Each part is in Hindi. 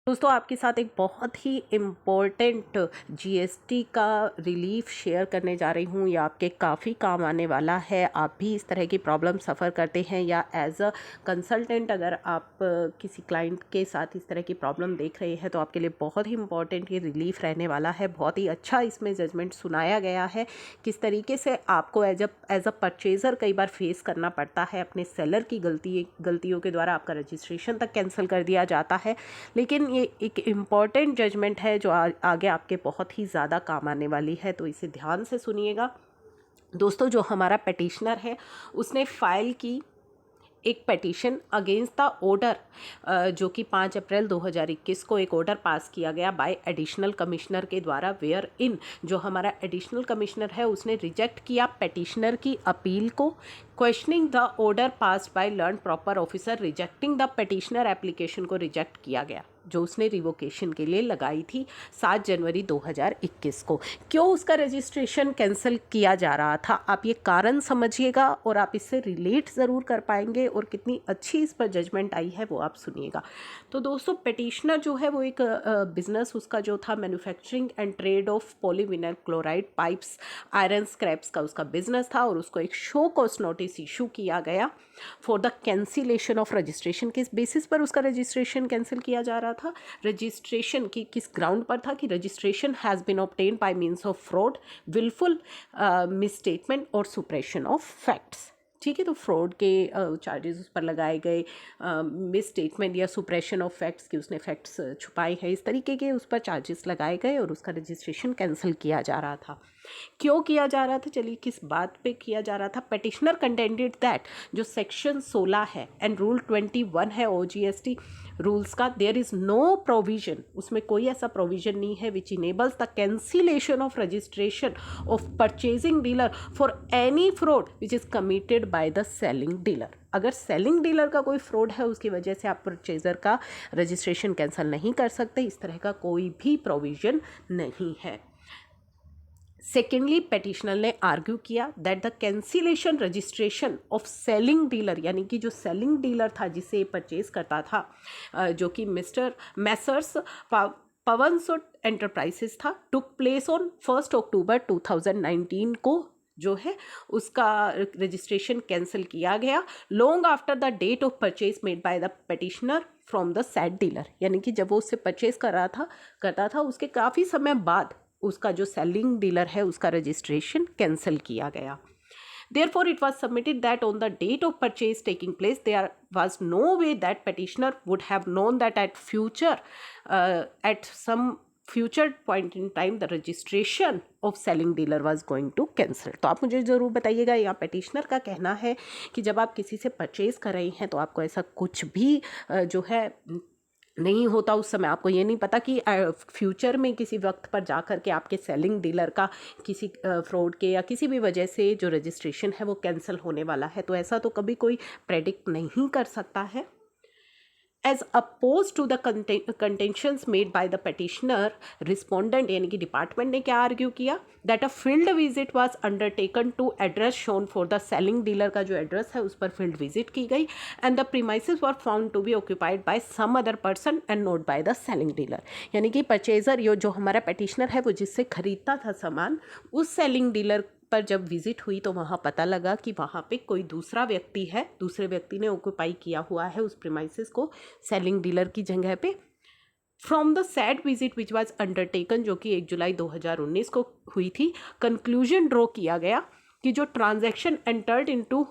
दोस्तों आपके साथ एक बहुत ही इम्पोर्टेंट जीएसटी का रिलीफ शेयर करने जा रही हूँ। ये आपके काफ़ी काम आने वाला है। आप भी इस तरह की प्रॉब्लम सफ़र करते हैं या एज अ कंसल्टेंट अगर आप किसी क्लाइंट के साथ इस तरह की प्रॉब्लम देख रहे हैं तो आपके लिए बहुत ही इम्पोर्टेंट ये रिलीफ रहने वाला है। बहुत ही अच्छा इसमें जजमेंट सुनाया गया है किस तरीके से आपको एज अ परचेज़र कई बार फेस करना पड़ता है। अपने सेलर की गलतियों के द्वारा आपका रजिस्ट्रेशन तक कैंसिल कर दिया जाता है। लेकिन ये एक इम्पॉर्टेंट जजमेंट है जो आगे आपके बहुत ही ज़्यादा काम आने वाली है, तो इसे ध्यान से सुनिएगा। दोस्तों जो हमारा पेटिशनर है उसने फाइल की एक पेटिशन अगेंस्ट द ऑर्डर जो कि 5 अप्रैल 2021 को एक ऑर्डर पास किया गया बाय एडिशनल कमिश्नर के द्वारा, वेयर इन जो हमारा एडिशनल कमिश्नर है उसने रिजेक्ट किया पेटिशनर की अपील को। Questioning the order passed by learn proper officer rejecting the petitioner application को रिजेक्ट किया गया जो उसने रिवोकेशन के लिए लगाई थी 7 जनवरी 2021 को। क्यों उसका रजिस्ट्रेशन कैंसिल किया जा रहा था, आप ये कारण समझिएगा और आप इससे रिलेट ज़रूर कर पाएंगे और कितनी अच्छी इस पर जजमेंट आई है वो आप सुनिएगा। तो दोस्तों पेटिशनर जो है वो एक बिजनेस उसका जो था manufacturing and trade off polyvinyl chloride pipes iron scraps का उसका बिजनेस था और उसको एक शो कॉज नोटिस इशू किया गया for the cancellation of registration. किस बेसिस पर उसका रजिस्ट्रेशन कैंसिल किया जा रहा था, रजिस्ट्रेशन की किस ग्राउंड पर था कि registration has been obtain by means of fraud, wilful misstatement और सुप्रेशन ऑफ फैक्ट्स। ठीक है, तो फ्रॉड के चार्जेस उस पर लगाए गए, मिस स्टेटमेंट या सुप्रेशन ऑफ फैक्ट्स कि उसने फैक्ट्स छुपाए हैं, इस तरीके के उस पर चार्जेस लगाए गए और उसका रजिस्ट्रेशन कैंसिल किया जा रहा था। क्यों किया जा रहा था, चलिए किस बात पे किया जा रहा था। पेटिशनर कंटेंडेड दैट जो सेक्शन 16 है एंड रूल 21 है ओजीएसटी रूल्स का, देयर इज़ नो प्रोविजन, उसमें कोई ऐसा प्रोविजन नहीं है विच enables the cancellation of registration of purchasing dealer for any fraud which is committed by the selling dealer. अगर सेलिंग डीलर का कोई फ्रॉड है उसकी वजह से आप परचेजर का रजिस्ट्रेशन कैंसिल नहीं कर सकते, इस तरह का कोई भी प्रोविजन नहीं है। सेकेंडली पेटिशनर ने आर्ग्यू किया that the cancellation registration of selling dealer, यानी कि जो सेलिंग डीलर था जिसे परचेज करता था जो कि मिस्टर मैसर्स पवन सुट एंटरप्राइजेस था, टुक प्लेस ऑन 1 अक्टूबर 2019 को जो है उसका रजिस्ट्रेशन कैंसिल किया गया long after the date of purchase made by the petitioner from the said dealer. यानी कि जब वो उससे परचेज करता था उसके काफ़ी समय बाद उसका जो सेलिंग डीलर है उसका रजिस्ट्रेशन कैंसिल किया गया। Therefore, it was submitted that on the date of purchase taking place, there was no way that petitioner would have known that at some future point in time, the registration of selling dealer was going to cancel। तो आप मुझे ज़रूर बताइएगा, यहाँ पेटिशनर का कहना है कि जब आप किसी से परचेज कर रहे हैं तो आपको ऐसा कुछ भी जो है नहीं होता। उस समय आपको ये नहीं पता कि फ्यूचर में किसी वक्त पर जा कर के आपके सेलिंग डीलर का किसी फ्रॉड के या किसी भी वजह से जो रजिस्ट्रेशन है वो कैंसिल होने वाला है। तो ऐसा तो कभी कोई प्रेडिक्ट नहीं कर सकता है। As oppose to the contentions made by the petitioner, respondent यानी कि डिपार्टमेंट ने क्या आर्ग्यू किया, that a field visit was undertaken to address shown for the selling dealer का जो एड्रेस है उस पर फील्ड विजिट की गई and the premises were found to be occupied by some other person and not by the selling dealer. यानी कि परचेजर जो हमारा पेटिशनर है वो जिससे खरीदता था सामान, उस सेलिंग डीलर पर जब विजिट हुई तो वहाँ पता लगा कि वहाँ पे कोई दूसरा व्यक्ति है, दूसरे व्यक्ति ने ऑक्यूपाई किया हुआ है उस प्रीमाइसेस को सेलिंग डीलर की जगह पे। From the sad visit which was undertaken जो कि 1 जुलाई 2019 को हुई थी, कंक्लूजन ड्रॉ किया गया कि जो transaction entered into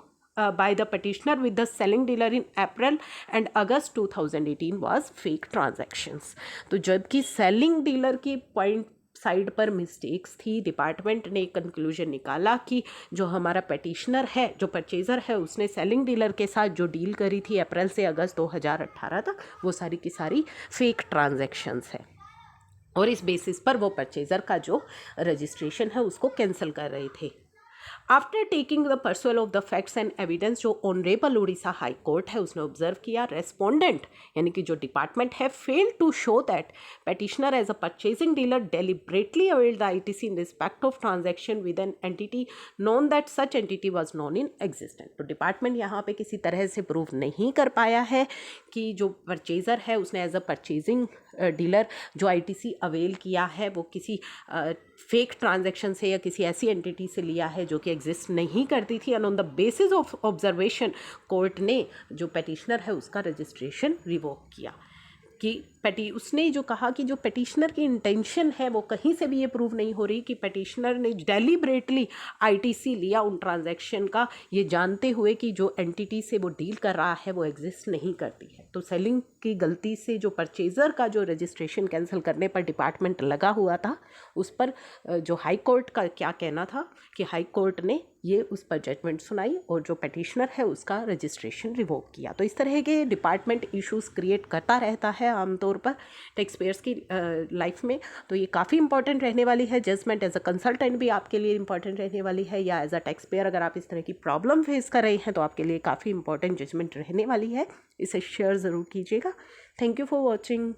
by the petitioner with the selling dealer in April and August 2018 was fake transactions। तो जबकि सेलिंग डीलर की पॉइंट साइड पर मिस्टेक्स थी, डिपार्टमेंट ने कंक्लूजन निकाला कि जो हमारा पेटिशनर है, जो परचेज़र है, उसने सेलिंग डीलर के साथ जो डील करी थी अप्रैल से अगस्त 2018 तक, वो सारी की सारी फेक ट्रांजैक्शंस है और इस बेसिस पर वो परचेज़र का जो रजिस्ट्रेशन है उसको कैंसिल कर रहे थे। After taking the परसुअल of the facts and evidence, जो ऑनरेबल उड़ीसा हाई कोर्ट है उसने ऑब्जर्व किया, रेस्पोंडेंट यानी कि जो डिपार्टमेंट है fail to show that petitioner as a purchasing dealer deliberately availed the ITC in respect of transaction with an entity known that such entity was non in existent. तो डिपार्टमेंट यहाँ पे किसी तरह से प्रूव नहीं कर पाया है कि जो परचेजर है उसने एज अ परचेजिंग डीलर जो आईटीसी अवेल किया है वो किसी फेक ट्रांजैक्शन से या किसी ऐसी एंटिटी से लिया है जो कि एग्जिस्ट नहीं करती थी। And on the basis of observation court ने जो पेटिशनर है उसका रजिस्ट्रेशन रिवोक किया कि उसने जो कहा कि जो पेटिशनर की इंटेंशन है वो कहीं से भी ये प्रूव नहीं हो रही कि पेटिशनर ने डेलिबरेटली आईटीसी लिया उन ट्रांजैक्शन का, ये जानते हुए कि जो एंटिटी से वो डील कर रहा है वो एग्जिस्ट नहीं करती है। तो सेलिंग की गलती से जो परचेज़र का जो रजिस्ट्रेशन कैंसिल करने पर डिपार्टमेंट लगा हुआ था उस पर जो हाई कोर्ट का क्या कहना था कि हाई कोर्ट ने ये उस पर जजमेंट सुनाई और जो पेटिशनर है उसका रजिस्ट्रेशन रिवोक किया। तो इस तरह के डिपार्टमेंट इश्यूज क्रिएट करता रहता है आमतौर पर टैक्स पेयर्स की लाइफ में। तो ये काफ़ी इंपॉर्टेंट रहने वाली है, जजमेंट एज अ कंसल्टेंट भी आपके लिए इंपॉर्टेंट रहने वाली है, या एज अ टैक्स पेयर अगर आप इस तरह की प्रॉब्लम फेस कर रहे हैं तो आपके लिए काफ़ी इंपॉर्टेंट जजमेंट रहने वाली है। इसे शेयर ज़रूर कीजिएगा। Thank you for watching.